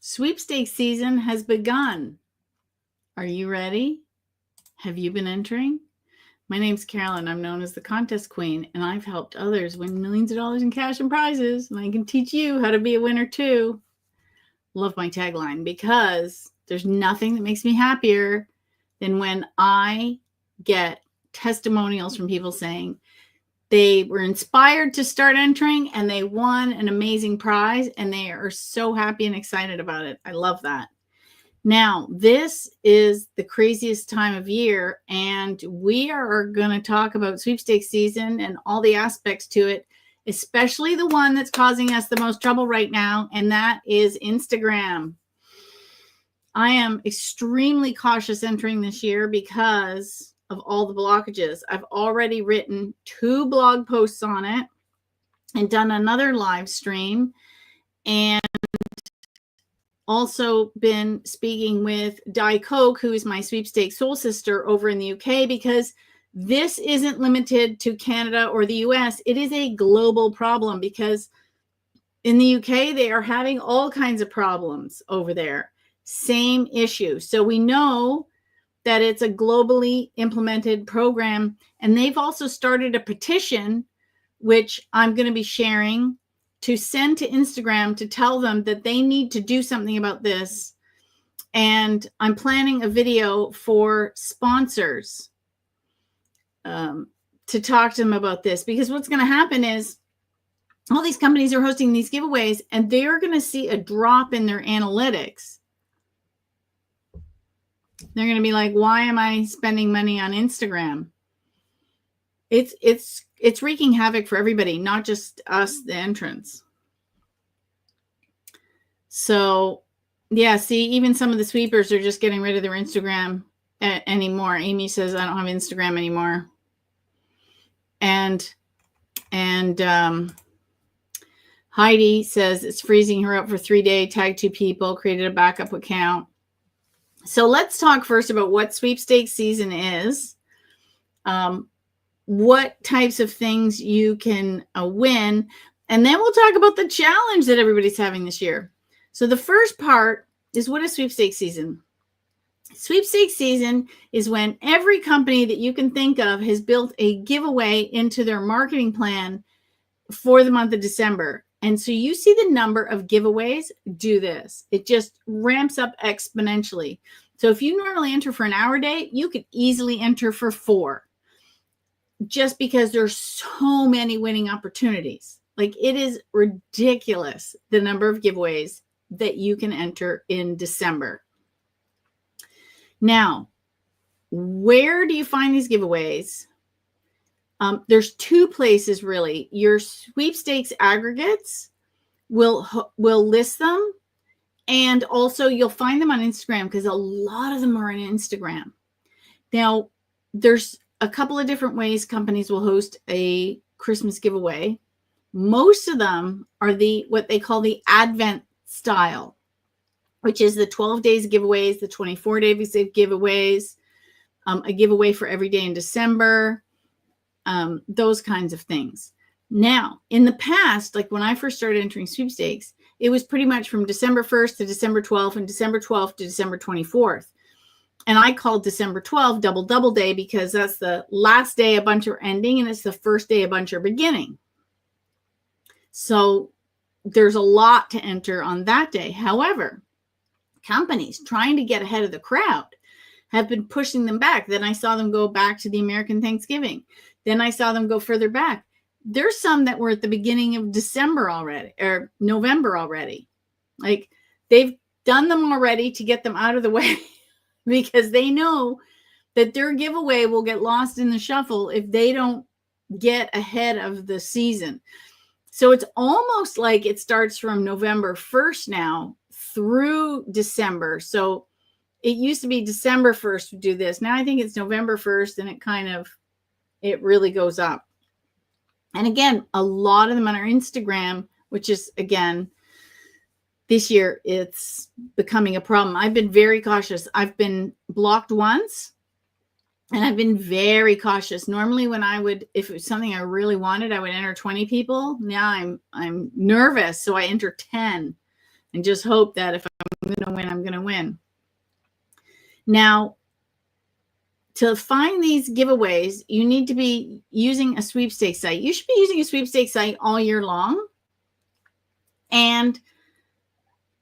Sweepstakes season has begun. Are you ready? Have you been entering? My name's Carolyn. I'm known as the Contest Queen, and I've helped others win millions of dollars in cash and prizes, and I can teach you how to be a winner too. Love my tagline because there's nothing that makes me happier than when I get testimonials from people saying they were inspired to start entering and they won an amazing prize and they are so happy and excited about it. I love that. Now, this is the craziest time of year, and we are going to talk about sweepstakes season and all the aspects to it, especially the one that's causing us the most trouble right now, and that is Instagram. I am extremely cautious entering this year because of all the blockages. I've already written 2 blog posts on it and done another live stream, and also been speaking with Di Coke, who is my sweepstakes soul sister over in the UK, because this isn't limited to Canada or the US. It is a global problem because in the UK, they are having all kinds of problems over there. Same issue. So we know that it's a globally implemented program, and they've also started a petition, which I'm going to be sharing, to send to Instagram to tell them that they need to do something about this. And I'm planning a video for sponsors to talk to them about this, because what's going to happen is all these companies are hosting these giveaways and they're going to see a drop in their analytics. They're going to be like, why am I spending money on Instagram? It's wreaking havoc for everybody, not just us, the entrants. So, yeah, see, even some of the sweepers are just getting rid of their Instagram anymore. Amy says, I don't have Instagram anymore. And Heidi says it's freezing her up for 3 days, tagged 2 people, created a backup account. So let's talk first about what sweepstakes season is. What types of things you can win, and then we'll talk about the challenge that everybody's having this year. So the first part is, what is sweepstakes season? Sweepstakes season is when every company that you can think of has built a giveaway into their marketing plan for the month of December. And so you see the number of giveaways do this. It just ramps up exponentially. So if you normally enter for an hour day, you could easily enter for 4. Just because there's so many winning opportunities. Like, it is ridiculous, the number of giveaways that you can enter in December. Now, where do you find these giveaways? There's 2 places really. Your sweepstakes aggregates will list them, and also you'll find them on Instagram, because a lot of them are on Instagram. Now, there's a couple of different ways companies will host a Christmas giveaway. Most of them are what they call the Advent style, which is the 12 days giveaways, the 24 days giveaways, a giveaway for every day in December, those kinds of things. Now, in the past, like when I first started entering sweepstakes, it was pretty much from December 1st to December 12th and December 12th to December 24th. And I called December 12th double day, because that's the last day a bunch are ending and it's the first day a bunch are beginning. So there's a lot to enter on that day. However, companies trying to get ahead of the crowd have been pushing them back. Then I saw them go back to the American Thanksgiving. Then I saw them go further back. There's some that were at the beginning of December already, or November already. Like, they've done them already to get them out of the way, because they know that their giveaway will get lost in the shuffle if they don't get ahead of the season. So it's almost like it starts from November 1st now through December. So it used to be December 1st to do this. Now I think it's November 1st, and it really goes up. And again, a lot of them on our Instagram, which is, again, this year, it's becoming a problem. I've been very cautious. I've been blocked once, and I've been very cautious. Normally when if it was something I really wanted, I would enter 20 people. Now I'm nervous, so I enter 10. and just hope that if I'm going to win, I'm going to win. Now, to find these giveaways, you need to be using a sweepstakes site. You should be using a sweepstakes site all year long. And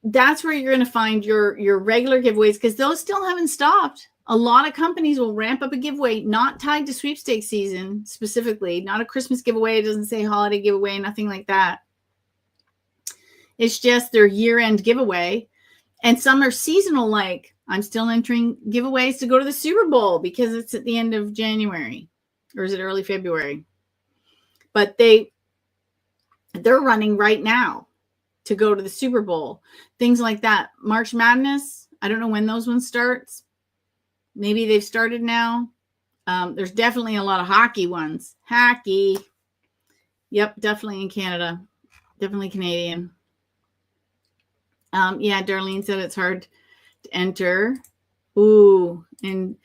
that's where you're going to find your regular giveaways, because those still haven't stopped. A lot of companies will ramp up a giveaway not tied to sweepstakes season specifically, not a Christmas giveaway. It doesn't say holiday giveaway, nothing like that. It's just their year-end giveaway. And some are seasonal, like I'm still entering giveaways to go to the Super Bowl because it's at the end of January, or is it early February? But they're running right now to go to the Super Bowl. Things like that. March Madness, I don't know when those ones starts. Maybe they've started now. There's definitely a lot of hockey ones. Hockey. Yep, definitely in Canada. Definitely Canadian. Yeah, Darlene said it's hard to enter. Ooh, and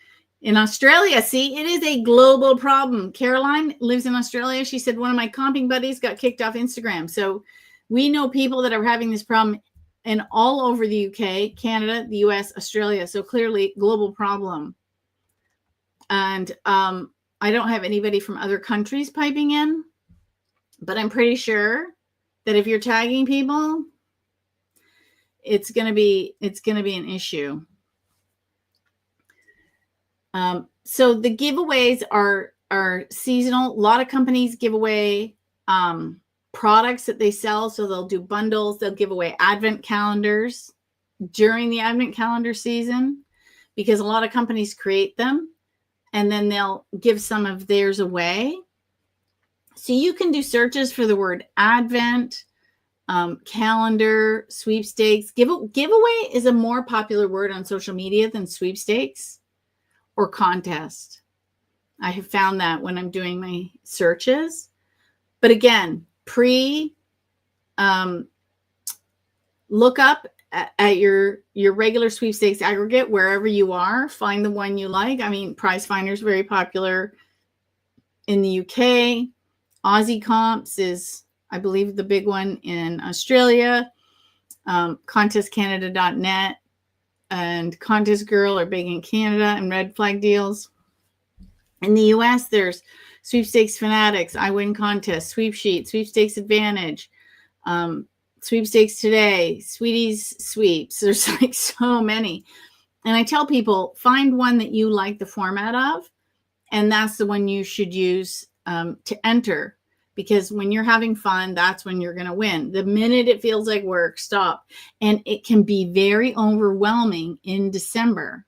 in Australia, see, it is a global problem. Caroline lives in Australia. She said one of my comping buddies got kicked off Instagram. So we know people that are having this problem in all over the UK, Canada, the US, Australia. So clearly global problem. And I don't have anybody from other countries piping in, but I'm pretty sure that if you're tagging people, it's going to be an issue. So the giveaways are seasonal. A lot of companies give away products that they sell. So they'll do bundles. They'll give away advent calendars during the advent calendar season, because a lot of companies create them, and then they'll give some of theirs away. So you can do searches for the word advent, calendar, sweepstakes. Giveaway is a more popular word on social media than sweepstakes or contest. I have found that when I'm doing my searches. But again, look up at your regular sweepstakes aggregate wherever you are. Find the one you like. I mean, Prize Finder is very popular in the UK. Aussie Comps is, I believe, the big one in Australia. Contestcanada.net and Contest Girl are big in Canada, and Red Flag Deals. In the US, there's Sweepstakes Fanatics, I Win Contest, Sweep Sheet, Sweepstakes Advantage, Sweepstakes Today, Sweeties Sweeps. There's like so many. And I tell people, find one that you like the format of, and that's the one you should use to enter. Because when you're having fun, that's when you're going to win. The minute it feels like work, stop. And it can be very overwhelming in December.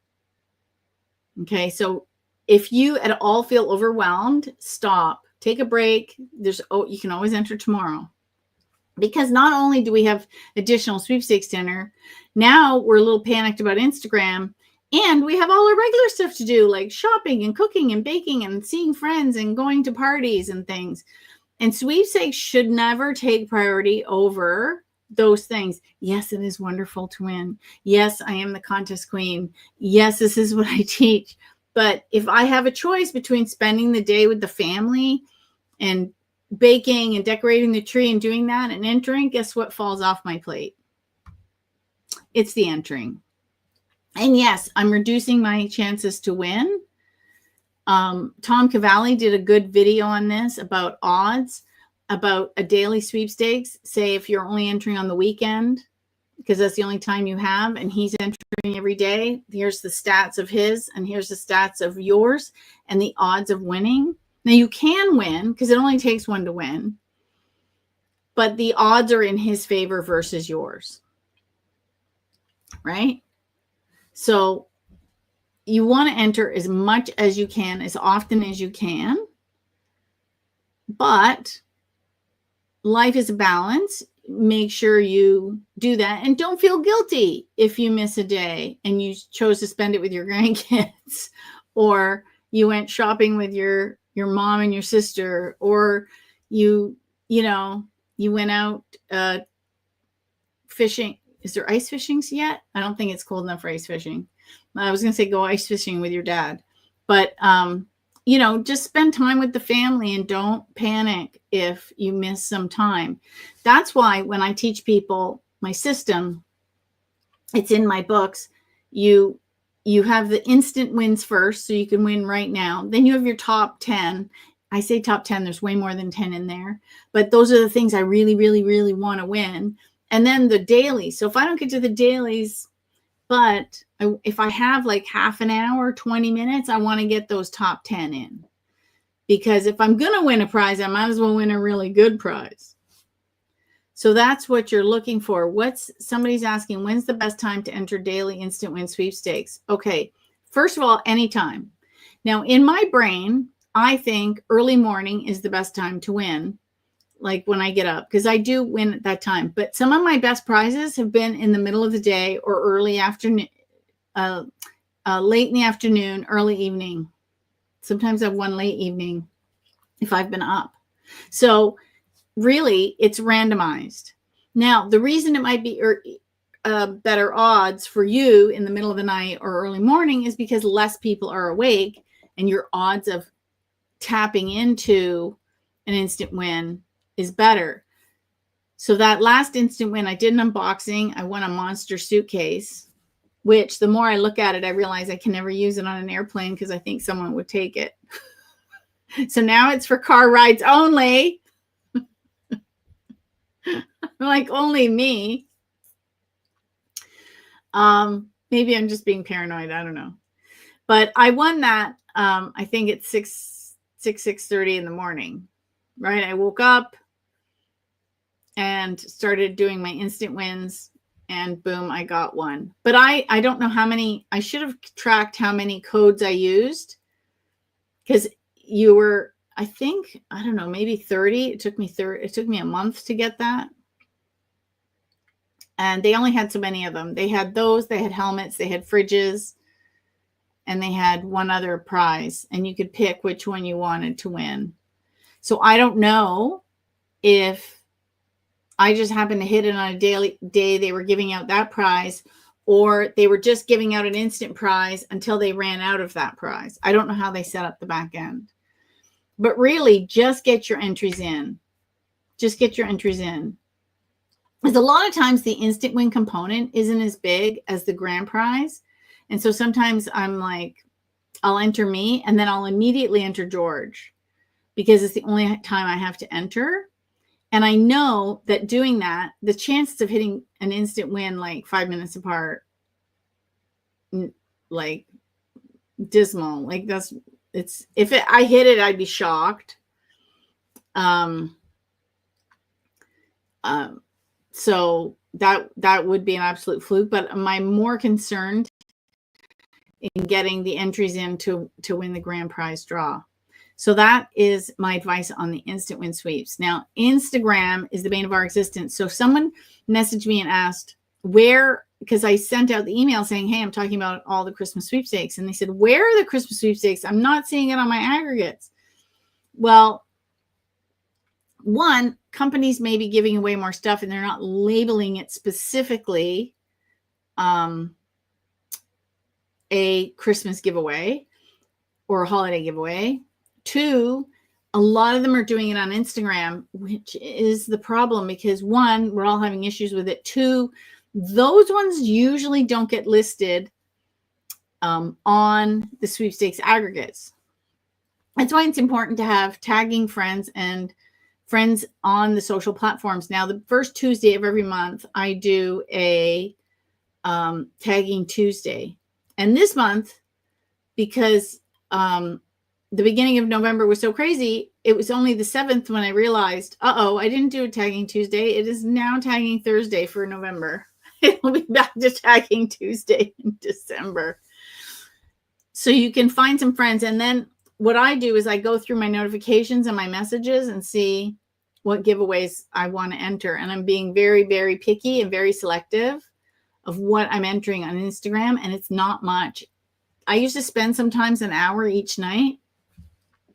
Okay, so if you at all feel overwhelmed, stop. Take a break. You can always enter tomorrow. Because not only do we have additional sweepstakes to enter, now we're a little panicked about Instagram, and we have all our regular stuff to do, like shopping and cooking and baking and seeing friends and going to parties and things. And sweepstakes should never take priority over those things. Yes, it is wonderful to win. Yes, I am the contest queen. Yes, this is what I teach. But if I have a choice between spending the day with the family and baking and decorating the tree and doing that and entering, guess what falls off my plate? It's the entering. And yes, I'm reducing my chances to win. Tom Cavalli did a good video on this about odds, about a daily sweepstakes. Say if you're only entering on the weekend, because that's the only time you have, and he's entering every day. Here's the stats of his, and here's the stats of yours, and the odds of winning. Now you can win because it only takes one to win, but the odds are in his favor versus yours, right? So you want to enter as much as you can, as often as you can. But life is a balance. Make sure you do that. And don't feel guilty if you miss a day and you chose to spend it with your grandkids, or you went shopping with your mom and your sister, or you went out fishing. Is there ice fishing yet? I don't think it's cold enough for ice fishing. I was going to say go ice fishing with your dad, but just spend time with the family and don't panic if you miss some time. That's why when I teach people my system, it's in my books. You have the instant wins first, so you can win right now. Then you have your top 10. I say top 10, there's way more than 10 in there, but those are the things I really, really, really want to win. And then the dailies. So if I don't get to the dailies, but if I have like half an hour, 20 minutes, I want to get those top 10 in. Because if I'm going to win a prize, I might as well win a really good prize. So that's what you're looking for. Somebody's asking, when's the best time to enter daily instant win sweepstakes? Okay, first of all, anytime. Now, in my brain, I think early morning is the best time to win, like when I get up, because I do win at that time. But some of my best prizes have been in the middle of the day or early afternoon, late in the afternoon, early evening. Sometimes I've won late evening if I've been up. So really, it's randomized. Now, the reason it might be better odds for you in the middle of the night or early morning is because less people are awake and your odds of tapping into an instant win is better. So that last instant win, I did an unboxing. I won a monster suitcase, which the more I look at it, I realize I can never use it on an airplane because I think someone would take it. So now it's for car rides only. Like only me. Maybe I'm just being paranoid. I don't know. But I won that. I think it's 6:30 in the morning, right? I woke up and started doing my instant wins, and boom, I got one. But I don't know how many. I should have tracked how many codes I used, because you were, I think, I don't know, maybe 30. It took me a month to get that. And they only had so many of them. They had those, they had helmets, they had fridges, and they had one other prize. And you could pick which one you wanted to win. So I don't know if I just happened to hit it on a daily day they were giving out that prize, or they were just giving out an instant prize until they ran out of that prize. I don't know how they set up the back end. But really, just get your entries in. Just get your entries in. Because a lot of times the instant win component isn't as big as the grand prize. And so sometimes I'm like, I'll enter me and then I'll immediately enter George because it's the only time I have to enter. And I know that doing that, the chances of hitting an instant win like 5 minutes apart, like dismal. Like I hit it, I'd be shocked. So that would be an absolute fluke, but I'm more concerned in getting the entries in to win the grand prize draw. So that is my advice on the instant win sweeps. Now, Instagram is the bane of our existence. So someone messaged me and asked where, because I sent out the email saying, hey, I'm talking about all the Christmas sweepstakes. And they said, where are the Christmas sweepstakes? I'm not seeing it on my aggregates. Well, one, companies may be giving away more stuff and they're not labeling it specifically a Christmas giveaway or a holiday giveaway. Two, a lot of them are doing it on Instagram, which is the problem because one, we're all having issues with it. Two, those ones usually don't get listed on the sweepstakes aggregates. That's why it's important to have tagging friends and friends on the social platforms. Now, the first Tuesday of every month, I do a tagging Tuesday. And this month, because the beginning of November was so crazy, it was only the 7th when I realized, I didn't do a tagging Tuesday. It is now tagging Thursday for November. It'll be back to tagging Tuesday in December. So you can find some friends. And then what I do is I go through my notifications and my messages and see what giveaways I want to enter. And I'm being very, very picky and very selective of what I'm entering on Instagram. And it's not much. I used to spend sometimes an hour each night.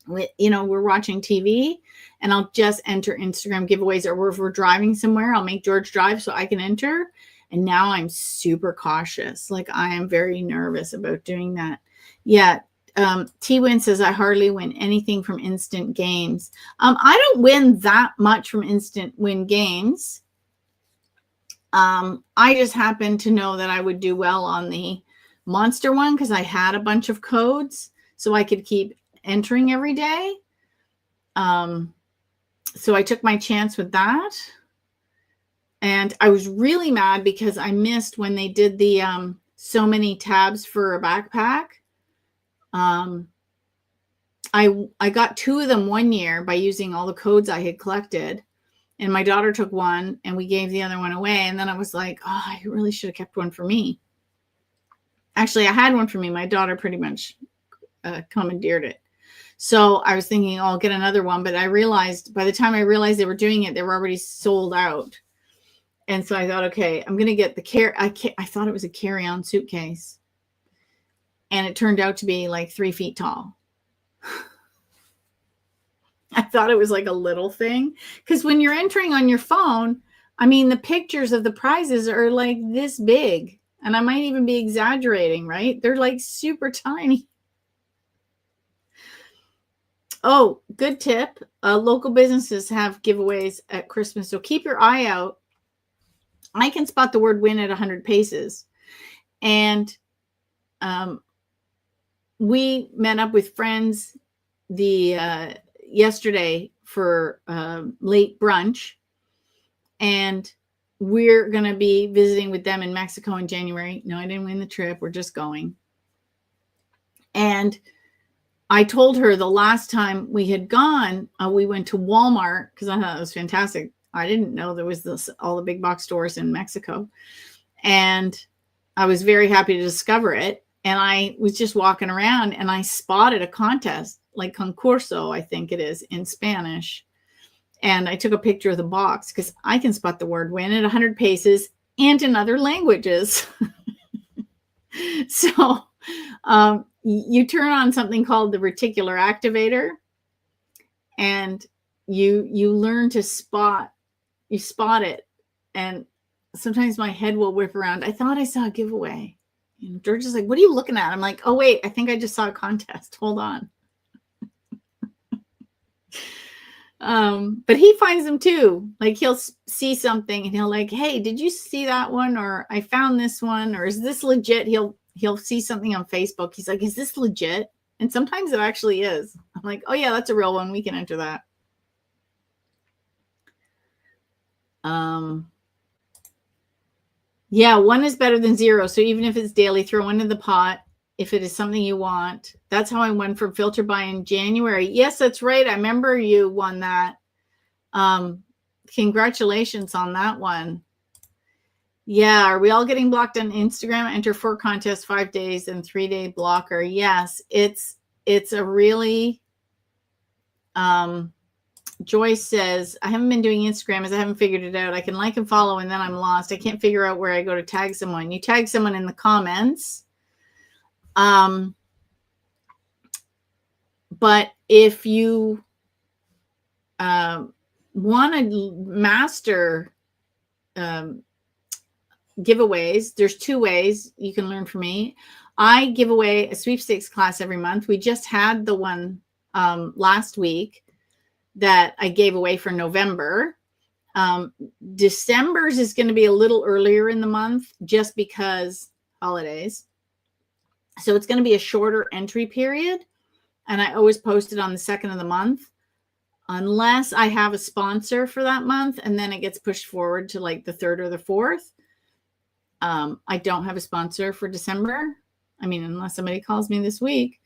We're watching TV and I'll just enter Instagram giveaways, or if we're driving somewhere, I'll make George drive so I can enter. And now I'm super cautious. Like I am very nervous about doing that. Yeah. T-Win says, I hardly win anything from instant games. I don't win that much from instant win games. I just happened to know that I would do well on the monster one because I had a bunch of codes so I could keep entering every day. So I took my chance with that. And I was really mad because I missed when they did the so many tabs for a backpack. I got 2 of them one year by using all the codes I had collected. And my daughter took one and we gave the other one away. And then I was like, oh, I really should have kept one for me. Actually, I had one for me. My daughter pretty much commandeered it. So I was thinking, oh, I'll get another one. But I realized by the time I realized they were doing it, they were already sold out. And so I thought, okay, I'm going to get the I thought it was a carry-on suitcase. And it turned out to be like 3 feet tall. I thought it was like a little thing. Because when you're entering on your phone, I mean, the pictures of the prizes are like this big. And I might even be exaggerating, right? They're like super tiny. Oh, good tip. Local businesses have giveaways at Christmas. So keep your eye out. I can spot the word win at 100 paces. And we met up with friends yesterday for late brunch. And we're going to be visiting with them in Mexico in January. No, I didn't win the trip. We're just going. And I told her the last time we had gone, we went to Walmart because I thought it was fantastic. I didn't know there was all the big box stores in Mexico. And I was very happy to discover it. And I was just walking around and I spotted a contest, like concurso, I think it is in Spanish. And I took a picture of the box because I can spot the word win at 100 paces and in other languages. So you turn on something called the reticular activator and you learn to spot it. And sometimes my head will whip around. I thought I saw a giveaway. And George is like, what are you looking at? I'm like, oh, wait, I think I just saw a contest. Hold on. But he finds them too. Like he'll see something and he'll like, hey, did you see that one? Or I found this one, or is this legit? He'll see something on Facebook. He's like, is this legit? And sometimes it actually is. I'm like, oh yeah, that's a real one. We can enter that. Yeah, 1 is better than 0. So even if it's daily, throw 1 in the pot. If it is something you want. That's how I won from Filter Buy in January. Yes, that's right. I remember you won that. Congratulations on that one. Yeah. Are we all getting blocked on Instagram? Enter 4 contests, 5 days and 3-day blocker. Yes. It's a really, Joyce says, I haven't been doing Instagram as I haven't figured it out. I can like and follow and then I'm lost. I can't figure out where I go to tag someone. You tag someone in the comments. But if you want to master giveaways, there's 2 ways you can learn from me. I give away a sweepstakes class every month. We just had the one last week that I gave away for November. December's is going to be a little earlier in the month just because holidays. So it's going to be a shorter entry period. And I always post it on the 2nd of the month, unless I have a sponsor for that month. And then it gets pushed forward to like the 3rd or the 4th. I don't have a sponsor for December. I mean, unless somebody calls me this week.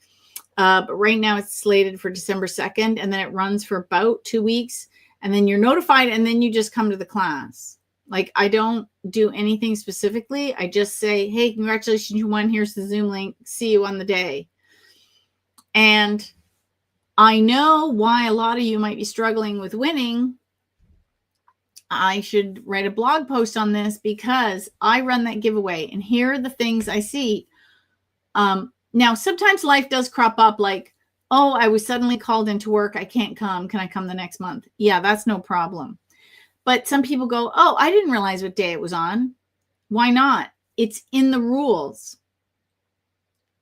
But right now it's slated for December 2nd. And then it runs for about 2 weeks. And then you're notified. And then you just come to the class. Like I don't do anything specifically. I just say, hey, congratulations, you won. Here's the Zoom link. See you on the day. And I know why a lot of you might be struggling with winning. I should write a blog post on this because I run that giveaway. And here are the things I see. Now, sometimes life does crop up like, oh, I was suddenly called into work. I can't come. Can I come the next month? Yeah, that's no problem. But some people go, oh, I didn't realize what day it was on. Why not? It's in the rules.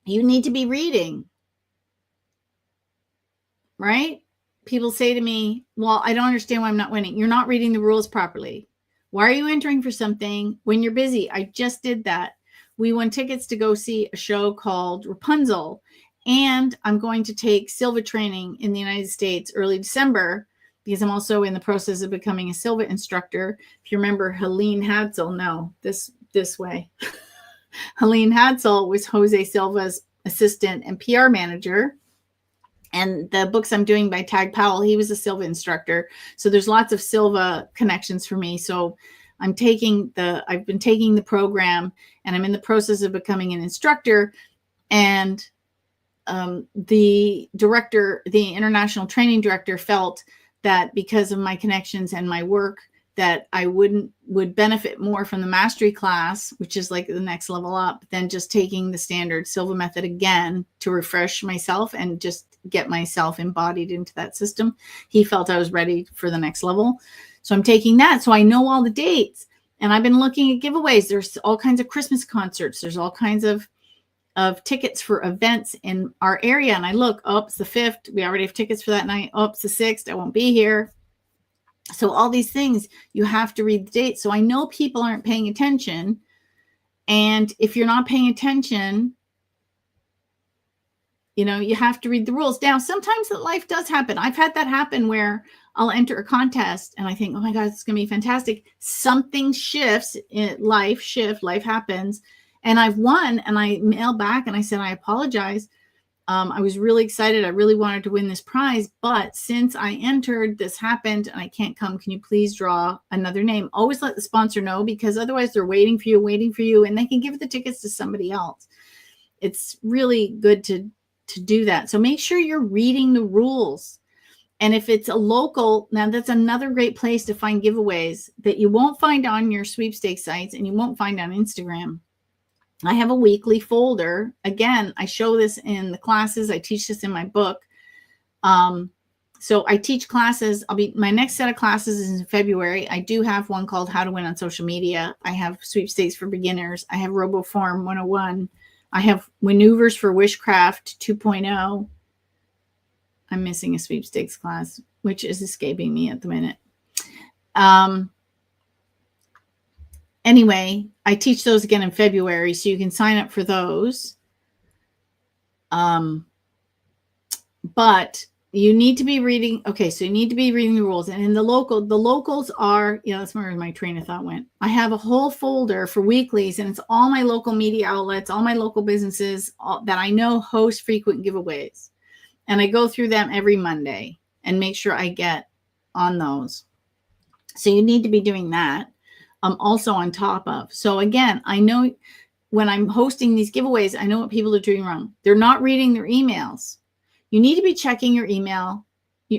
You need to be reading. Right? People say to me, well, I don't understand why I'm not winning. You're not reading the rules properly. Why are you entering for something when you're busy? I just did that. We won tickets to go see a show called Rapunzel, and I'm going to take Silva training in the United States early December because I'm also in the process of becoming a Silva instructor. If you remember Helene Hadsel, no, this way. Helene Hadsel was Jose Silva's assistant and PR manager. And the books I'm doing by Tag Powell, he was a Silva instructor. So there's lots of Silva connections for me. So I've been taking the program, and I'm in the process of becoming an instructor. And the international training director, felt that because of my connections and my work, that I would benefit more from the mastery class, which is like the next level up, than just taking the standard Silva method again to refresh myself and just get myself embodied into that system. He felt I was ready for the next level. So I'm taking that. So I know all the dates, and I've been looking at giveaways. There's all kinds of Christmas concerts. There's all kinds of tickets for events in our area. And I look, oh, it's the 5th. We already have tickets for that night. Oh, it's the 6th. I won't be here. So all these things, you have to read the dates. So I know people aren't paying attention. And if you're not paying attention, you have to read the rules. Now, sometimes that life does happen. I've had that happen where I'll enter a contest and I think, oh my God, it's going to be fantastic. Something shifts, life happens. And I've won, and I mailed back and I said, I apologize. I was really excited. I really wanted to win this prize. But since I entered, this happened and I can't come. Can you please draw another name? Always let the sponsor know, because otherwise they're waiting for you, and they can give the tickets to somebody else. It's really good to do that. So make sure you're reading the rules. And if it's a local, now that's another great place to find giveaways that you won't find on your sweepstakes sites and you won't find on Instagram. I have a weekly folder. Again, I show this in the classes. I teach this in my book. So I teach classes. My next set of classes is in February. I do have one called How to Win on Social Media. I have Sweepstakes for Beginners. I have RoboForm 101. I have Maneuvers for Wishcraft 2.0. I'm missing a sweepstakes class, which is escaping me at the minute. Anyway, I teach those again in February, so you can sign up for those. But you need to be reading. Okay, so you need to be reading the rules. And in the locals are, that's where my train of thought went. I have a whole folder for weeklies, and it's all my local media outlets, all my local businesses that I know host frequent giveaways. And I go through them every Monday and make sure I get on those. So you need to be doing that. Also on top of. So again, I know when I'm hosting these giveaways, I know what people are doing wrong. They're not reading their emails. You need to be checking your email.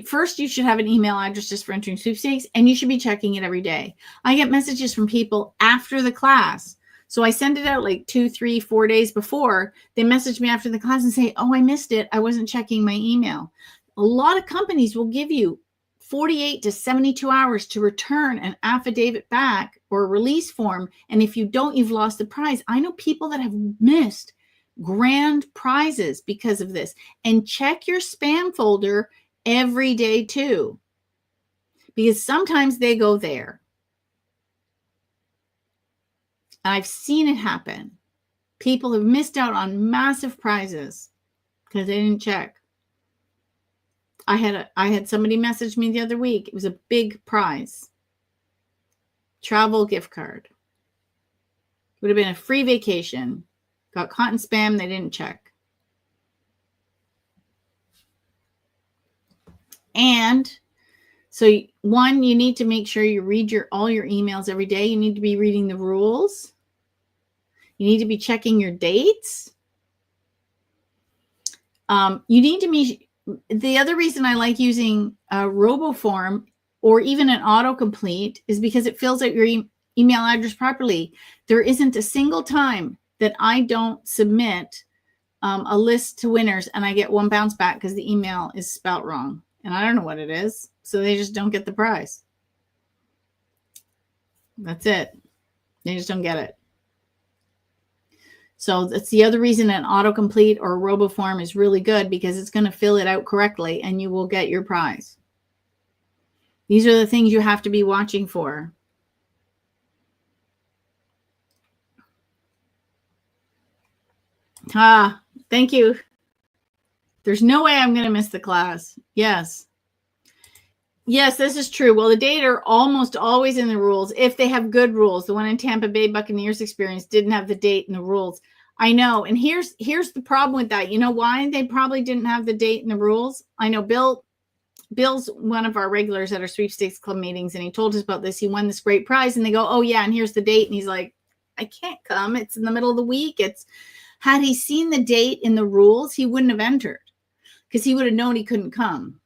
First, you should have an email address just for entering sweepstakes, and you should be checking it every day. I get messages from people after the class. So I send it out like 2, 3, 4 days before. They message me after the class and say, oh, I missed it. I wasn't checking my email. A lot of companies will give you 48 to 72 hours to return an affidavit back or a release form. And if you don't, you've lost the prize. I know people that have missed grand prizes because of this. And check your spam folder every day too, because sometimes they go there. I've seen it happen. People have missed out on massive prizes because they didn't check. I had somebody message me the other week. It was a big prize. Travel gift card. Would have been a free vacation. Got caught in spam. They didn't check. And so one, you need to make sure you read all your emails every day. You need to be reading the rules. You need to be checking your dates. You need to be. The other reason I like using a RoboForm or even an autocomplete is because it fills out your email address properly. There isn't a single time that I don't submit a list to winners and I get one bounce back because the email is spelt wrong. And I don't know what it is. So they just don't get the prize. That's it. They just don't get it. So that's the other reason an autocomplete or a RoboForm is really good, because it's going to fill it out correctly and you will get your prize. These are the things you have to be watching for. Thank you. There's no way I'm going to miss the class. Yes. Yes, this is true. Well, the date are almost always in the rules if they have good rules. The one in Tampa Bay Buccaneers experience didn't have the date in the rules. I know. And here's the problem with that. You know why they probably didn't have the date in the rules? I know Bill's one of our regulars at our Sweepstakes Club meetings, and he told us about this. He won this great prize, and they go, oh, yeah, and here's the date. And he's like, I can't come. It's in the middle of the week. Had he seen the date in the rules, he wouldn't have entered because he would have known he couldn't come.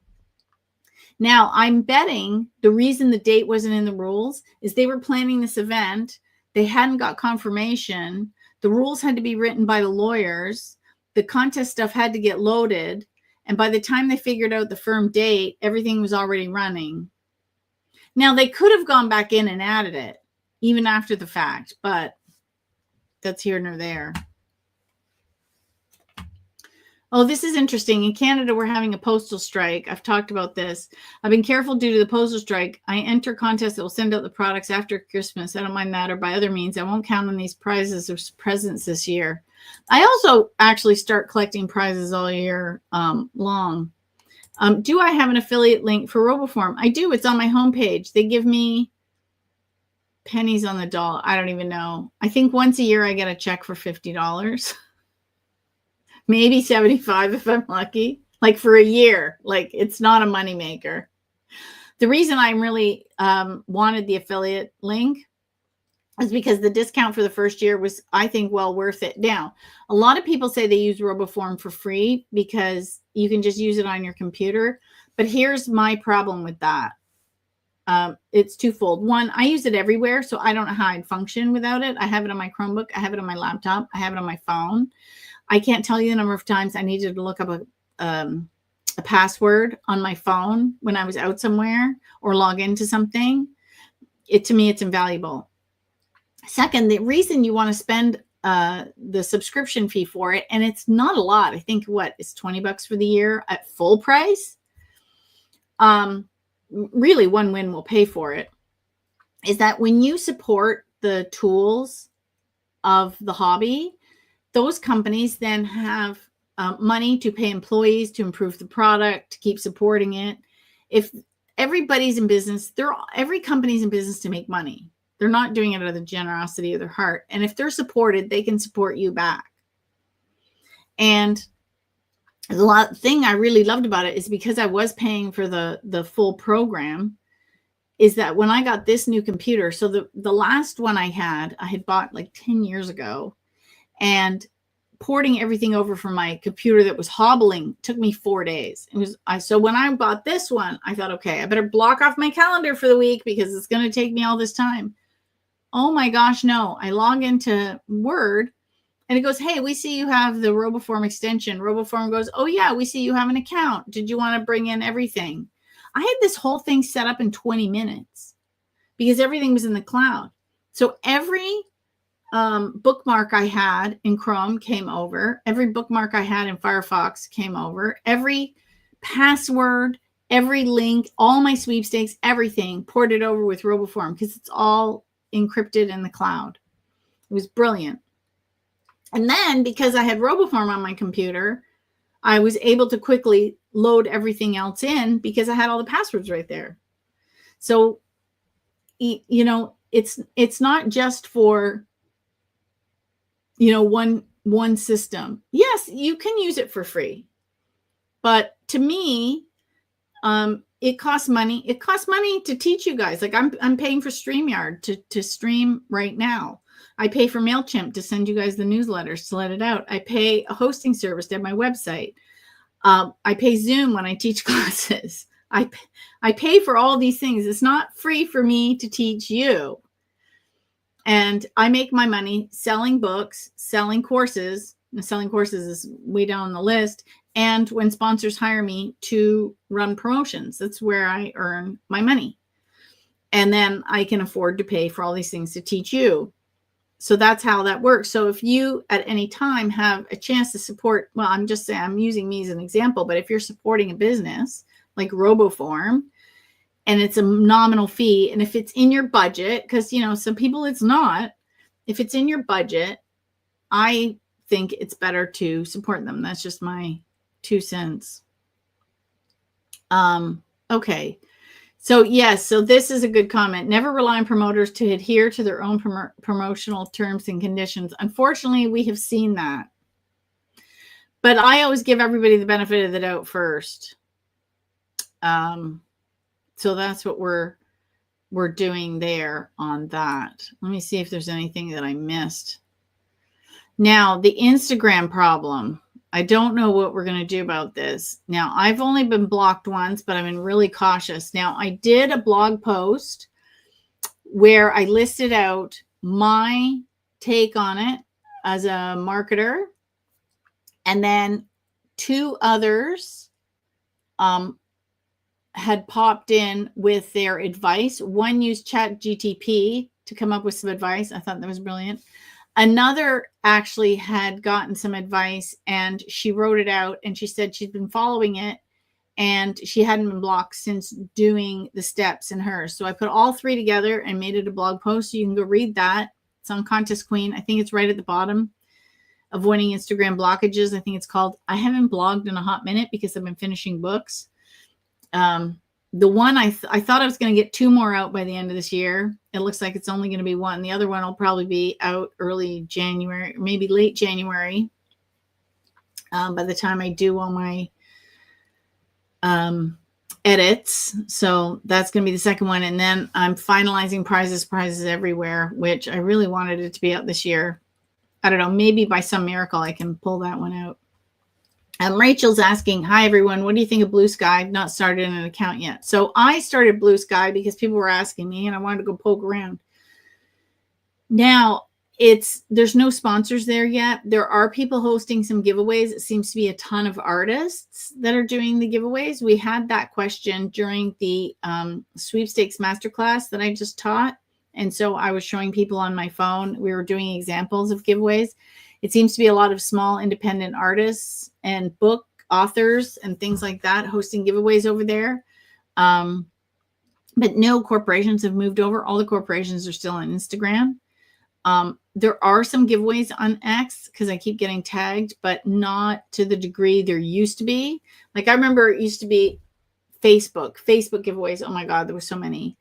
Now, I'm betting the reason the date wasn't in the rules is they were planning this event. They hadn't got confirmation. The rules had to be written by the lawyers. The contest stuff had to get loaded. And by the time they figured out the firm date, everything was already running. Now, they could have gone back in and added it, even after the fact, but that's here nor there. Oh, this is interesting. In Canada, we're having a postal strike. I've talked about this. I've been careful due to the postal strike. I enter contests that will send out the products after Christmas. I don't mind that, or by other means. I won't count on these prizes or presents this year. I also actually start collecting prizes all year long. Do I have an affiliate link for RoboForm? I do. It's on my homepage. They give me pennies on the dollar. I don't even know. I think once a year I get a check for $50. Maybe 75 if I'm lucky, like for a year. Like, it's not a moneymaker. The reason I really wanted the affiliate link is because the discount for the first year was, I think, well worth it. Now, a lot of people say they use RoboForm for free because you can just use it on your computer. But here's my problem with that. It's twofold. One, I use it everywhere, so I don't know how I'd function without it. I have it on my Chromebook. I have it on my laptop. I have it on my phone. I can't tell you the number of times I needed to look up a password on my phone when I was out somewhere or log into something. To me, it's invaluable. Second, the reason you want to spend the subscription fee for it, and it's not a lot. I think it's $20 for the year at full price. Really, one win will pay for it. Is that when you support the tools of the hobby, those companies then have money to pay employees to improve the product, to keep supporting it. If everybody's in business, every company's in business to make money. They're not doing it out of the generosity of their heart. And if they're supported, they can support you back. And the thing I really loved about it is because I was paying for the full program, is that when I got this new computer, so the last one I had bought like 10 years ago, and porting everything over from my computer that was hobbling took me 4 days. So when I bought this one, I thought, okay, I better block off my calendar for the week because it's going to take me all this time. Oh my gosh, no. I log into Word and it goes, hey, we see you have the RoboForm extension. RoboForm goes, oh yeah, we see you have an account. Did you want to bring in everything? I had this whole thing set up in 20 minutes because everything was in the cloud. So every bookmark I had in Chrome came over. Every bookmark I had in Firefox came over. Every password, every link, all my sweepstakes, everything ported over with RoboForm because it's all encrypted in the cloud. It was brilliant. And then because I had RoboForm on my computer, I was able to quickly load everything else in because I had all the passwords right there. So, you know, it's not just for, you know, one system. Yes, you can use it for free. But to me, it costs money. It costs money to teach you guys. Like I'm paying for StreamYard to stream right now. I pay for MailChimp to send you guys the newsletters to let it out. I pay a hosting service to have my website. I pay Zoom when I teach classes. I pay for all these things. It's not free for me to teach you. And I make my money selling books, selling courses. And selling courses is way down on the list. And when sponsors hire me to run promotions, that's where I earn my money. And then I can afford to pay for all these things to teach you. So that's how that works. So if you at any time have a chance to support, well, I'm just saying, I'm using me as an example, but if you're supporting a business like RoboForm and it's a nominal fee, and if it's in your budget, because, you know, some people it's not, if it's in your budget, I think it's better to support them. That's just my 2 cents. Okay. So yes, so this is a good comment. Never rely on promoters to adhere to their own promotional terms and conditions. Unfortunately, we have seen that. But I always give everybody the benefit of the doubt first. So that's what we're doing there on that. Let me see if there's anything that I missed. Now, the Instagram problem. I don't know what we're going to do about this. Now, I've only been blocked once, but I've been really cautious. Now, I did a blog post where I listed out my take on it as a marketer. And then 2 others had popped in with their advice. One used ChatGPT to come up with some advice. I thought that was brilliant. Another actually had gotten some advice and she wrote it out and she said she'd been following it and she hadn't been blocked since doing the steps in hers. So I put all 3 together and made it a blog post. So you can go read that. It's on Contest Queen. I think it's right at the bottom. Avoiding Instagram blockages. I think it's called. I haven't blogged in a hot minute because I've been finishing books. The one I thought I was going to get 2 more out by the end of this year. It looks like it's only going to be 1. The other one will probably be out early January, maybe late January. By the time I do all my edits. So that's going to be the second one. And then I'm finalizing prizes everywhere, which I really wanted it to be out this year. I don't know, maybe by some miracle I can pull that one out. Rachel's asking, hi, everyone. What do you think of Blue Sky? I've not started an account yet. So I started Blue Sky because people were asking me and I wanted to go poke around. Now, there's no sponsors there yet. There are people hosting some giveaways. It seems to be a ton of artists that are doing the giveaways. We had that question during the Sweepstakes Masterclass that I just taught. And so I was showing people on my phone. We were doing examples of giveaways. It seems to be a lot of small independent artists and book authors and things like that hosting giveaways over there. But no corporations have moved over. All the corporations are still on Instagram. There are some giveaways on X because I keep getting tagged, but not to the degree there used to be. Like I remember it used to be Facebook giveaways. Oh my God, there were so many.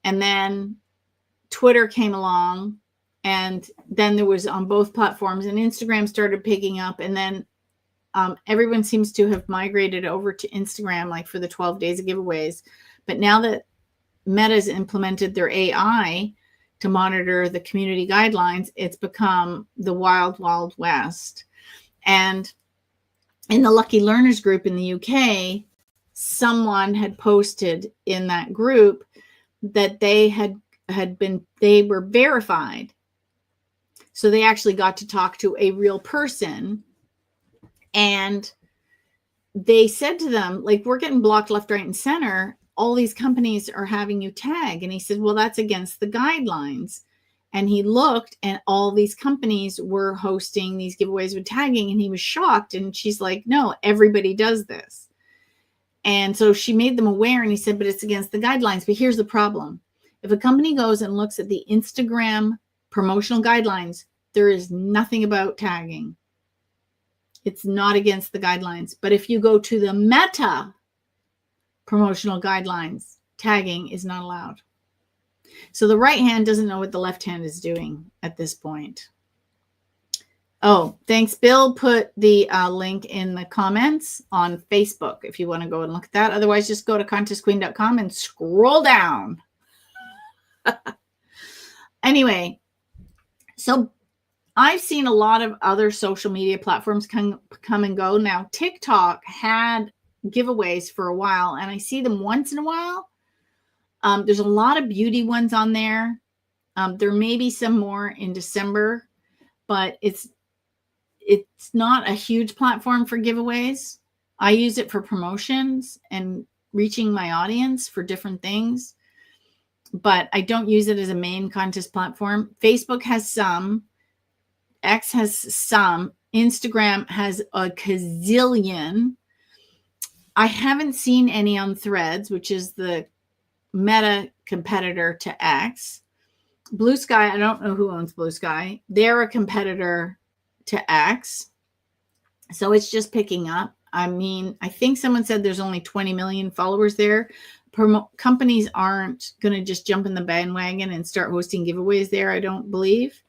And then Twitter came along and then there was on both platforms and Instagram started picking up. And then everyone seems to have migrated over to Instagram, like for the 12 days of giveaways. But now that Meta's implemented their AI to monitor the community guidelines, it's become the wild, wild west. And in the Lucky Learners group in the UK, someone had posted in that group that they they were verified. So they actually got to talk to a real person. And they said to them, like, we're getting blocked left, right, and center. All these companies are having you tag. And he said, well, that's against the guidelines. And he looked and all these companies were hosting these giveaways with tagging. And he was shocked. And she's like, no, everybody does this. And so she made them aware. And he said, but it's against the guidelines. But here's the problem. If a company goes and looks at the Instagram promotional guidelines, there is nothing about tagging. It's not against the guidelines. But if you go to the Meta promotional guidelines, tagging is not allowed. So the right hand doesn't know what the left hand is doing at this point. Oh, thanks. Bill put the link in the comments on Facebook if you want to go and look at that. Otherwise, just go to contestqueen.com and scroll down. Anyway, so I've seen a lot of other social media platforms come and go. Now, TikTok had giveaways for a while, and I see them once in a while. There's a lot of beauty ones on there. There may be some more in December, but it's not a huge platform for giveaways. I use it for promotions and reaching my audience for different things, but I don't use it as a main contest platform. Facebook has some. X has some. Instagram has a gazillion. I haven't seen any on Threads, which is the Meta competitor to X. Blue Sky, I don't know who owns Blue Sky. They're a competitor to X. So it's just picking up. I mean, I think someone said there's only 20 million followers there. Companies aren't going to just jump in the bandwagon and start hosting giveaways there, I don't believe.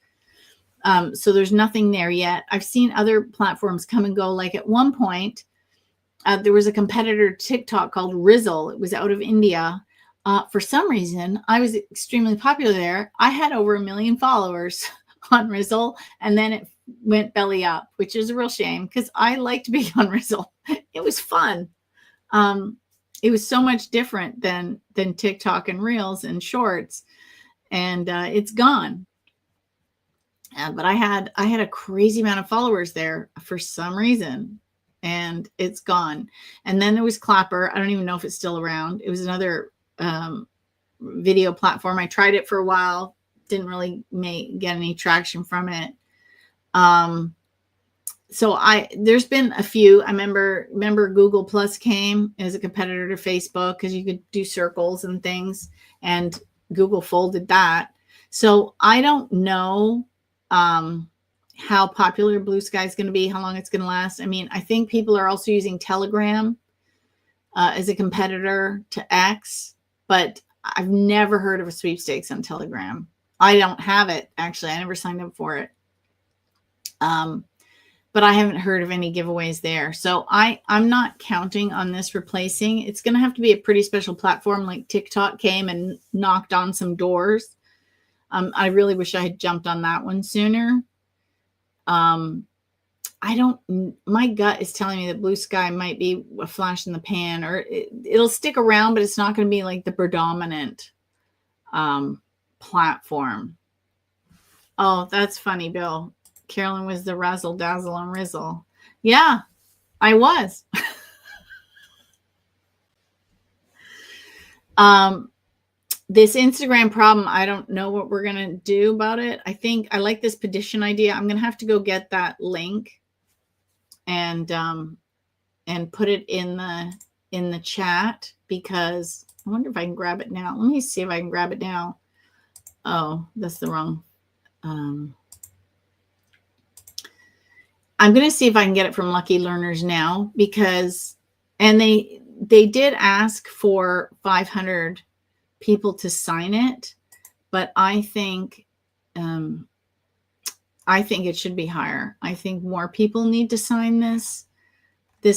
So there's nothing there yet. I've seen other platforms come and go. Like at one point, there was a competitor TikTok called Rizzle. It was out of India. For some reason, I was extremely popular there. I had over 1 million followers on Rizzle, and then it went belly up, which is a real shame because I liked being on Rizzle. It was fun. It was so much different than TikTok and Reels and Shorts, and it's gone. But I had a crazy amount of followers there for some reason, and it's gone. And then there was Clapper. I don't even know if it's still around. It was another video platform. I tried it for a while, didn't really get any traction from it. So there's been a few. I remember Google Plus came as a competitor to Facebook because you could do circles and things, and Google folded that. So I don't know how popular Blue Sky is going to be, how long it's going to last. I mean, I think people are also using Telegram as a competitor to X, but I've never heard of a sweepstakes on Telegram. I don't have it, actually. I never signed up for it. But I haven't heard of any giveaways there. So I'm not counting on this replacing. It's going to have to be a pretty special platform like TikTok came and knocked on some doors. I really wish I had jumped on that one sooner. My gut is telling me that Blue Sky might be a flash in the pan, or it'll stick around, but it's not going to be like the predominant platform. Oh, that's funny, Bill. Carolyn was the razzle dazzle on Rizzle. Yeah, I was. This Instagram problem, I don't know what we're going to do about it. I think I like this petition idea. I'm going to have to go get that link and put it in the chat, because I wonder if I can grab it now. Let me see if I can grab it now. Oh, that's the wrong. I'm going to see if I can get it from Lucky Learners now, because, and they did ask for 500 people to sign it, but I think it should be higher. I think more people need to sign this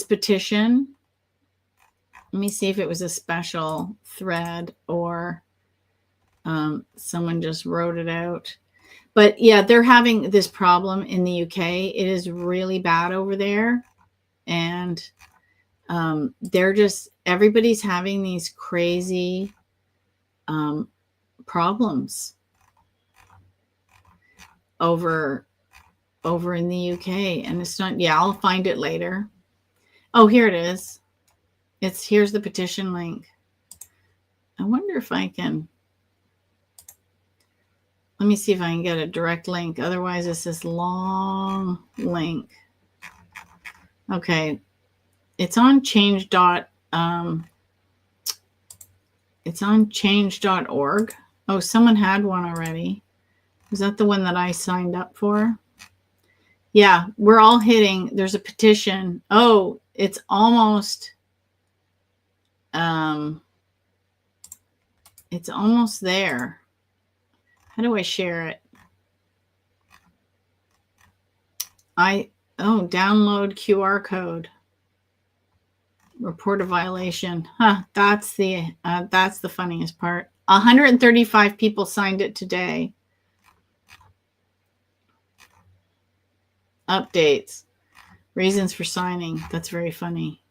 petition. Let me see if it was a special thread or someone just wrote it out. But yeah, they're having this problem in the UK. It is really bad over there. And everybody's having these crazy problems over in the UK. And it's not, yeah, I'll find it later. Oh, here it is. Here's the petition link. I wonder if I can. Let me see if I can get a direct link. Otherwise, it's this long link. Okay. It's on change.org. Oh, someone had one already. Was that the one that I signed up for? Yeah, we're all hitting. There's a petition. Oh, it's almost there. How do I share it? Download QR code. Report a violation. That's the funniest part. 135 people signed it today. Updates. Reasons for signing. That's very funny.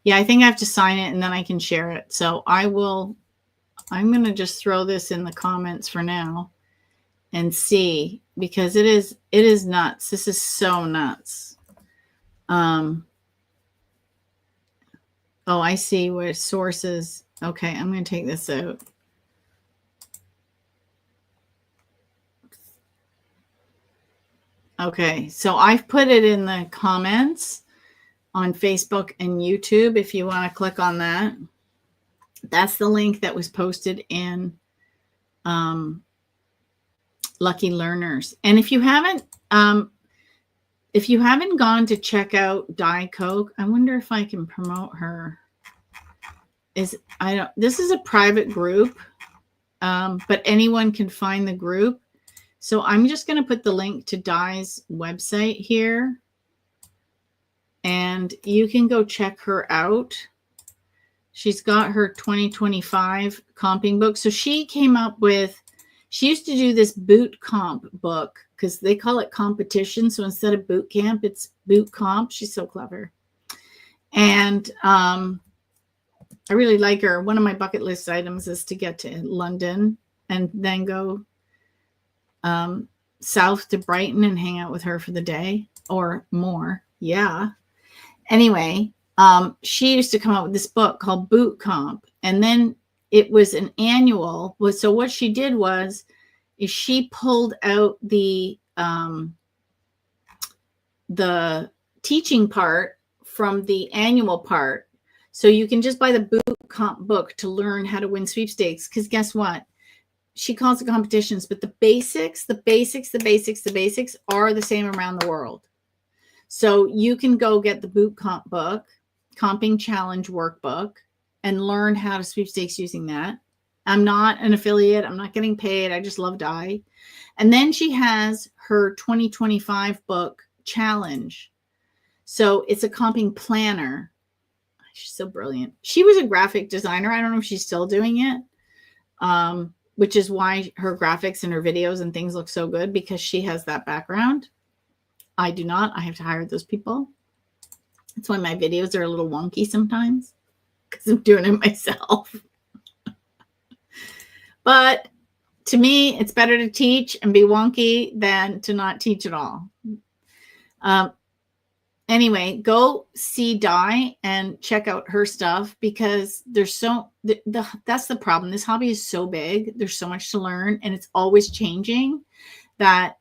Yeah, I think I have to sign it and then I can share it. So I'm going to just throw this in the comments for now and see, because it is nuts. This is so nuts. Oh, I see where sources. Okay, I'm going to take this out. Okay, so I've put it in the comments on Facebook and YouTube if you want to click on that. That's the link that was posted in Lucky Learners. And if you haven't If you haven't gone to check out Diet Coke, I wonder if I can promote her. This is a private group, but anyone can find the group. So I'm just going to put the link to Di's website here, and you can go check her out. She's got her 2025 comping book. So she came up with, she used to do this boot comp book because they call it competition. So instead of boot camp, it's boot comp. She's so clever. And I really like her. One of my bucket list items is to get to London and then go south to Brighton and hang out with her for the day or more. Yeah. Anyway, she used to come out with this book called Boot Comp, and then it was an annual. So what she did is she pulled out the teaching part from the annual part. So you can just buy the Boot Comp book to learn how to win sweepstakes. Because guess what? She calls it competitions, but the basics are the same around the world. So you can go get the Boot Comp book, Comping Challenge workbook, and learn how to sweepstakes using that. I'm not an affiliate. I'm not getting paid. I just love Di. And then she has her 2025 book challenge. So it's a comping planner. She's so brilliant. She was a graphic designer. I don't know if she's still doing it, which is why her graphics and her videos and things look so good, because she has that background. I do not. I have to hire those people. That's why my videos are a little wonky sometimes, because I'm doing it myself. But to me, it's better to teach and be wonky than to not teach at all. Anyway, go see Di and check out her stuff, because there's that's the problem. This hobby is so big. There's so much to learn, and it's always changing, that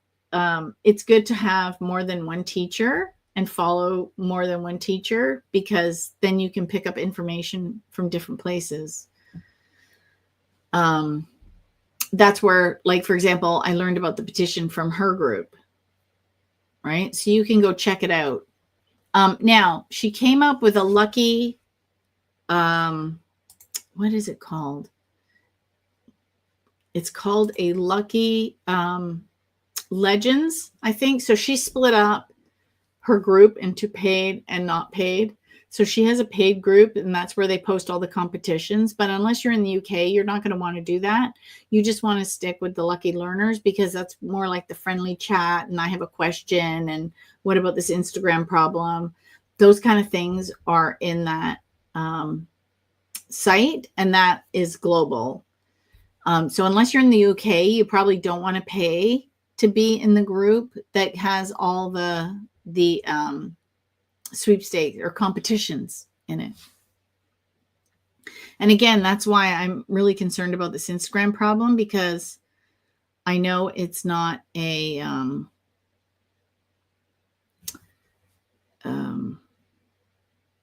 it's good to have more than one teacher and follow more than one teacher, because then you can pick up information from different places. That's where, like, for example, I learned about the petition from her group, right? So you can go check it out. Now, she came up with a lucky, what is it called? It's called a lucky legends, I think. So she split up her group into paid and not paid. So she has a paid group, and that's where they post all the competitions. But unless you're in the UK, you're not going to want to do that. You just want to stick with the lucky learners, because that's more like the friendly chat. And I have a question, and what about this Instagram problem? Those kind of things are in that site, and that is global. So unless you're in the UK, you probably don't want to pay to be in the group that has all the sweepstakes or competitions in it. And again, that's why I'm really concerned about this Instagram problem, because I know it's not a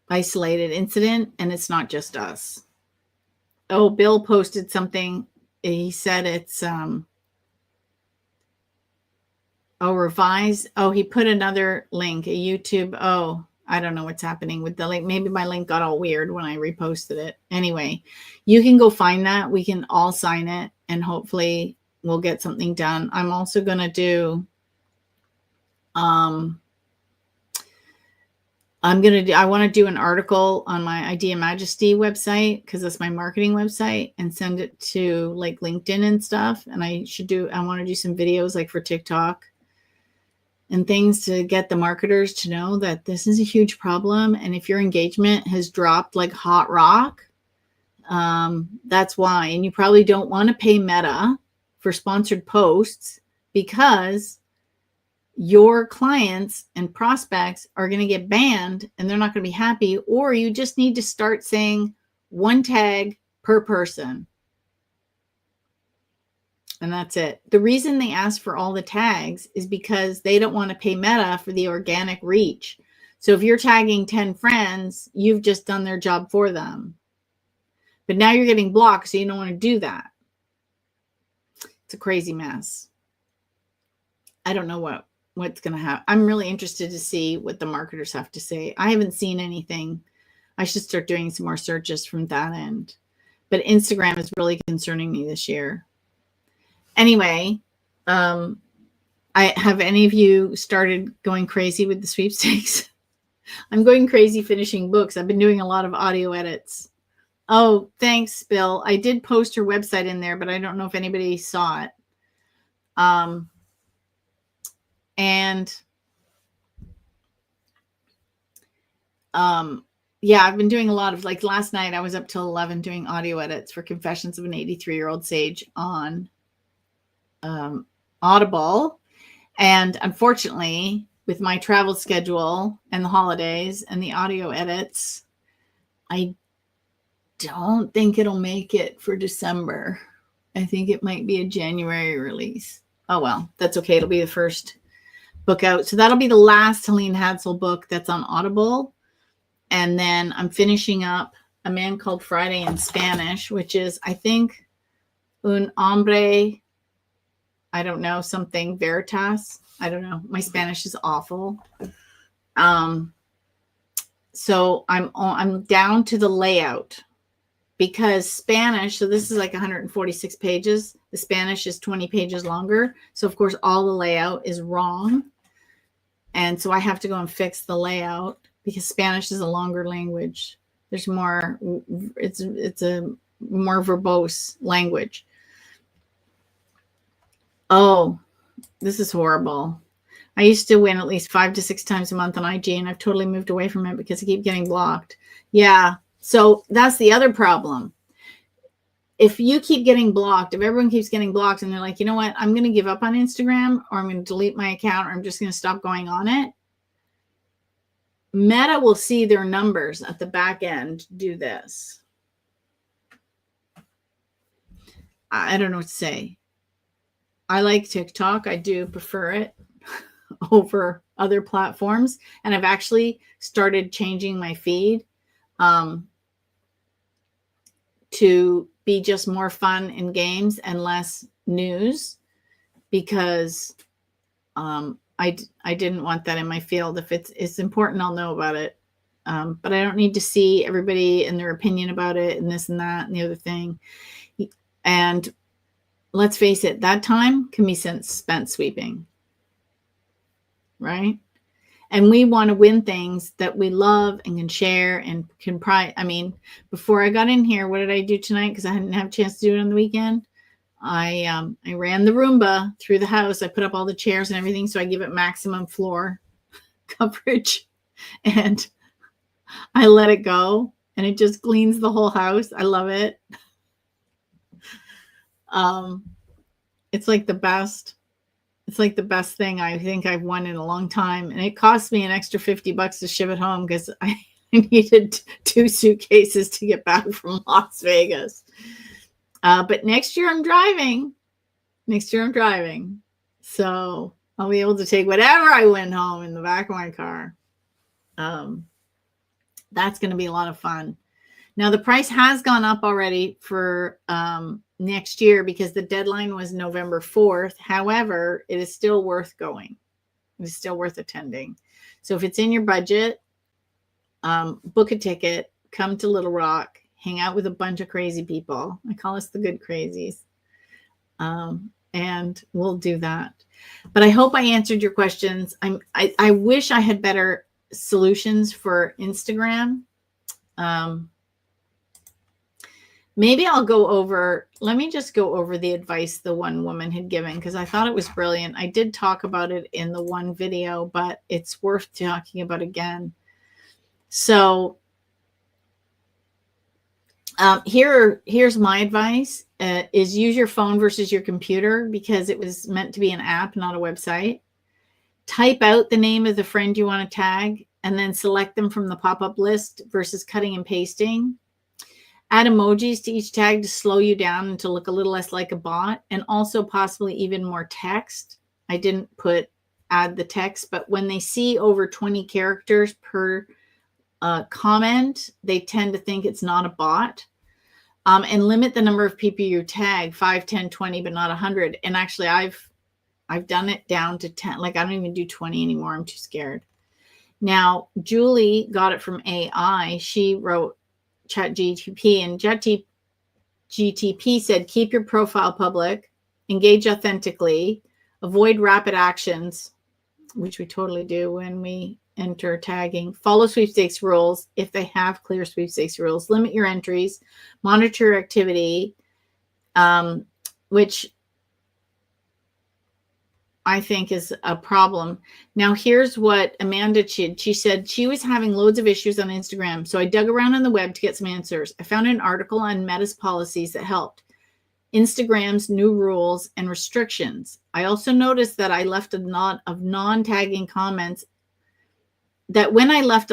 isolated incident, and it's not just us. Oh, Bill posted something. He said it's revise. Oh, he put another link, a YouTube. Oh, I don't know what's happening with the link. Maybe my link got all weird when I reposted it. Anyway, you can go find that. We can all sign it, and hopefully we'll get something done. I'm also going to do, I want to do an article on my Idea Majesty website, because that's my marketing website, and send it to like LinkedIn and stuff. And I want to do some videos like for TikTok and things to get the marketers to know that this is a huge problem. And if your engagement has dropped like hot rock, that's why. And you probably don't want to pay Meta for sponsored posts, because your clients and prospects are going to get banned, and they're not going to be happy. Or you just need to start saying one tag per person. And that's it. The reason they ask for all the tags is because they don't want to pay Meta for the organic reach. So if you're tagging 10 friends, you've just done their job for them. But now you're getting blocked, so you don't want to do that. It's a crazy mess. I don't know what what's going to happen. I'm really interested to see what the marketers have to say. I haven't seen anything. I should start doing some more searches from that end. But Instagram is really concerning me this year. Anyway, have any of you started going crazy with the sweepstakes? I'm going crazy finishing books. I've been doing a lot of audio edits. Oh, thanks, Bill. I did post her website in there, but I don't know if anybody saw it. Yeah, I've been doing a lot of, like last night, I was up till 11 doing audio edits for Confessions of an 83-Year-Old Sage on Audible. And unfortunately, with my travel schedule and the holidays and the audio edits, I don't think it'll make it for December. I think it might be a January release. Oh, well, that's okay. It'll be the first book out. So that'll be the last Helene Hadsel book that's on Audible. And then I'm finishing up A Man Called Friday in Spanish, which is, I think, Un Hombre, I don't know, something Veritas. I don't know. My Spanish is awful. So I'm down to the layout because Spanish, so this is like 146 pages. The Spanish is 20 pages longer. So of course, all the layout is wrong. And so I have to go and fix the layout because Spanish is a longer language. There's more, it's a more verbose language. Oh, this is horrible. I used to win at least 5 to 6 times a month on IG, and I've totally moved away from it because I keep getting blocked. Yeah. So that's the other problem. If you keep getting blocked, if everyone keeps getting blocked and they're like, you know what, I'm going to give up on Instagram, or I'm going to delete my account, or I'm just going to stop going on it. Meta will see their numbers at the back end do this. I don't know what to say. I like TikTok. I do prefer it over other platforms. And I've actually started changing my feed to be just more fun and games and less news because I didn't want that in my field. If it's important, I'll know about it. But I don't need to see everybody and their opinion about it and this and that and the other thing. And let's face it, that time can be spent sweeping, right? And we want to win things that we love and can share and can I mean, before I got in here, what did I do tonight? Because I didn't have a chance to do it on the weekend. I ran the Roomba through the house. I put up all the chairs and everything so I give it maximum floor coverage. And I let it go. And it just cleans the whole house. I love it. It's like the best. It's like the best thing I think I've won in a long time. And it cost me an extra $50 to ship it home because I needed 2 suitcases to get back from Las Vegas. But next year I'm driving. So I'll be able to take whatever I win home in the back of my car. That's going to be a lot of fun. Now the price has gone up already for next year because the deadline was November 4th. However, it is still worth going. It is still worth attending. So if it's in your budget, book a ticket, come to Little Rock, hang out with a bunch of crazy people. I call us the good crazies. And we'll do that. But I hope I answered your questions. I wish I had better solutions for Instagram. Maybe I'll go over, let me just go over the advice the one woman had given because I thought it was brilliant. I did talk about it in the one video, but it's worth talking about again. So here's my advice, is use your phone versus your computer because it was meant to be an app, not a website. Type out the name of the friend you want to tag and then select them from the pop-up list versus cutting and pasting. Add emojis to each tag to slow you down and to look a little less like a bot, and also possibly even more text. I didn't add the text, but when they see over 20 characters per comment, they tend to think it's not a bot. And limit the number of people you tag, 5, 10, 20, but not 100. And actually, I've I've done it down to 10. Like, I don't even do 20 anymore. I'm too scared. Now, Julie got it from AI. She wrote ChatGTP, and ChatGTP said, keep your profile public, engage authentically, avoid rapid actions, which we totally do when we enter tagging, follow sweepstakes rules if they have clear sweepstakes rules, limit your entries, monitor your activity, which I think is a problem. Now, here's what Amanda did. She said she was having loads of issues on Instagram. So I dug around on the web to get some answers. I found an article on Meta's policies that helped. Instagram's new rules and restrictions. I also noticed that I left a lot of non-tagging comments, that when I left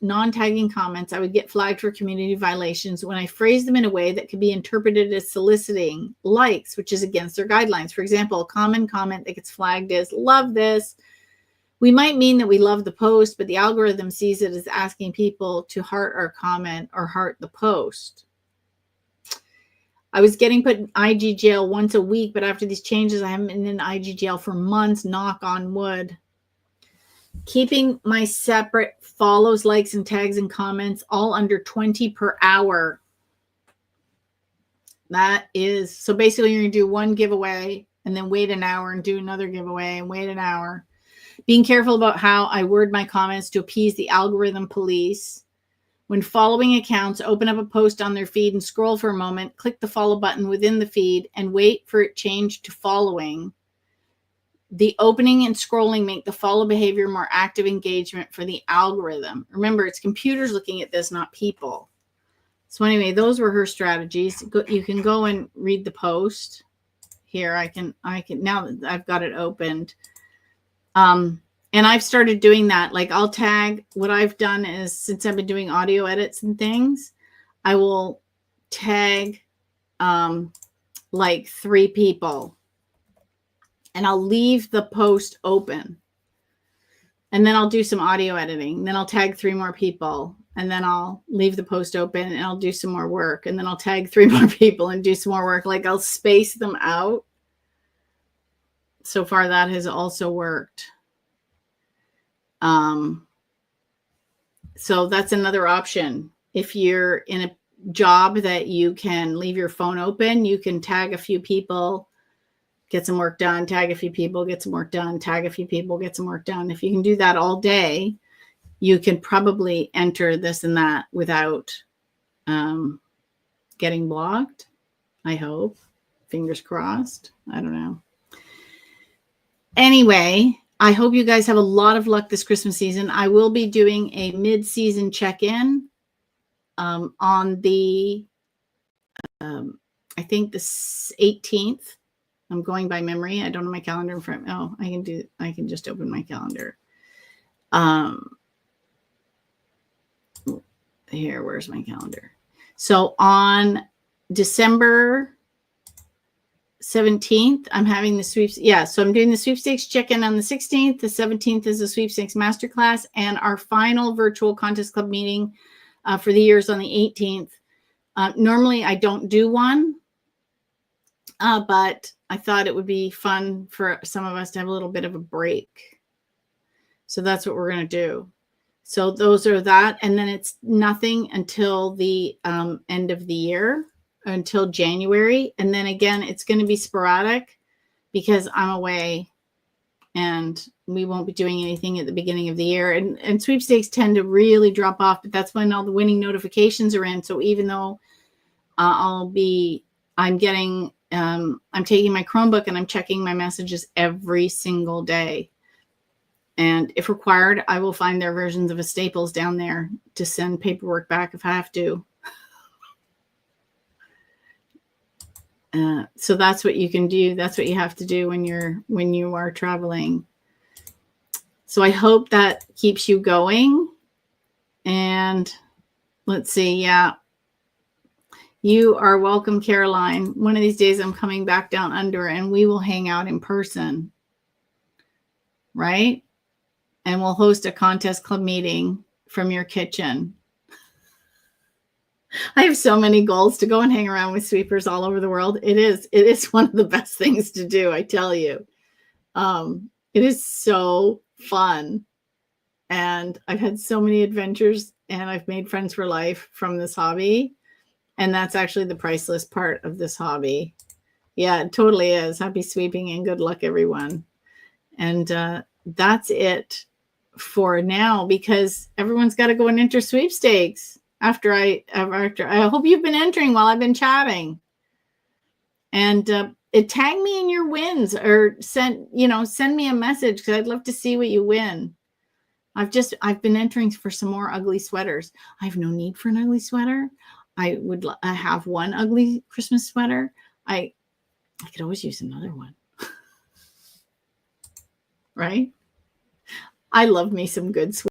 non-tagging comments, I would get flagged for community violations when I phrased them in a way that could be interpreted as soliciting likes, which is against their guidelines. For example, a common comment that gets flagged is, love this. We might mean that we love the post, but the algorithm sees it as asking people to heart our comment or heart the post. I was getting put in IG jail once a week, but after these changes, I haven't been in IG jail for months, knock on wood. Keeping my separate follows, likes, and tags and comments all under 20 per hour. That is, so basically you're going to do one giveaway and then wait an hour and do another giveaway and wait an hour. Being careful about how I word my comments to appease the algorithm police. When following accounts, open up a post on their feed and scroll for a moment, click the follow button within the feed and wait for it change to following. The opening and scrolling make the follow behavior more active engagement for the algorithm. Remember, it's computers looking at this, not people. So anyway, those were her strategies. You can go and read the post here. I can now that I've got it opened. And I've started doing that. Like, I'll tag, what I've done is, since I've been doing audio edits and things, I will tag like 3 people. And I'll leave the post open. And then I'll do some audio editing. Then I'll tag 3 more people. And then I'll leave the post open and I'll do some more work. And then I'll tag 3 more people and do some more work. Like, I'll space them out. So far, that has also worked. So that's another option. If you're in a job that you can leave your phone open, you can tag a few people, get some work done, tag a few people, get some work done, tag a few people, get some work done. If you can do that all day, you can probably enter this and that without getting blocked. I hope. Fingers crossed. I don't know. Anyway, I hope you guys have a lot of luck this Christmas season. I will be doing a mid-season check-in on the, I think the 18th. I'm going by memory. I don't have my calendar in front. Oh, I can just open my calendar. Here, where's my calendar? So on December 17th, I'm having the sweeps. Yeah, so I'm doing the sweepstakes check-in on the 16th. The 17th is the sweepstakes masterclass, and our final virtual contest club meeting for the year is on the 18th. Normally, I don't do one, but I thought it would be fun for some of us to have a little bit of a break. So that's what we're going to do. So those are that, and then it's nothing until the end of the year, until January. And then again, it's going to be sporadic because I'm away and we won't be doing anything at the beginning of the year. And sweepstakes tend to really drop off, but that's when all the winning notifications are in. So even though I'm taking my Chromebook and I'm checking my messages every single day. And if required, I will find their versions of a Staples down there to send paperwork back if I have to. So that's what you can do. That's what you have to do when you are traveling. So I hope that keeps you going. And let's see. Yeah. You are welcome, Caroline. One of these days I'm coming back down under and we will hang out in person. Right? And we'll host a contest club meeting from your kitchen. I have so many goals to go and hang around with sweepers all over the world. It is one of the best things to do, I tell you. It is so fun. And I've had so many adventures and I've made friends for life from this hobby. And that's actually the priceless part of this hobby. Yeah, it totally is. Happy sweeping and good luck, everyone. And that's it for now, because everyone's got to go and enter sweepstakes after I hope you've been entering while I've been chatting. And tag me in your wins, or send me a message, because I'd love to see what you win. I've been entering for some more ugly sweaters. I have no need for an ugly sweater. I have one ugly Christmas sweater. I could always use another one. Right? I love me some good sweaters.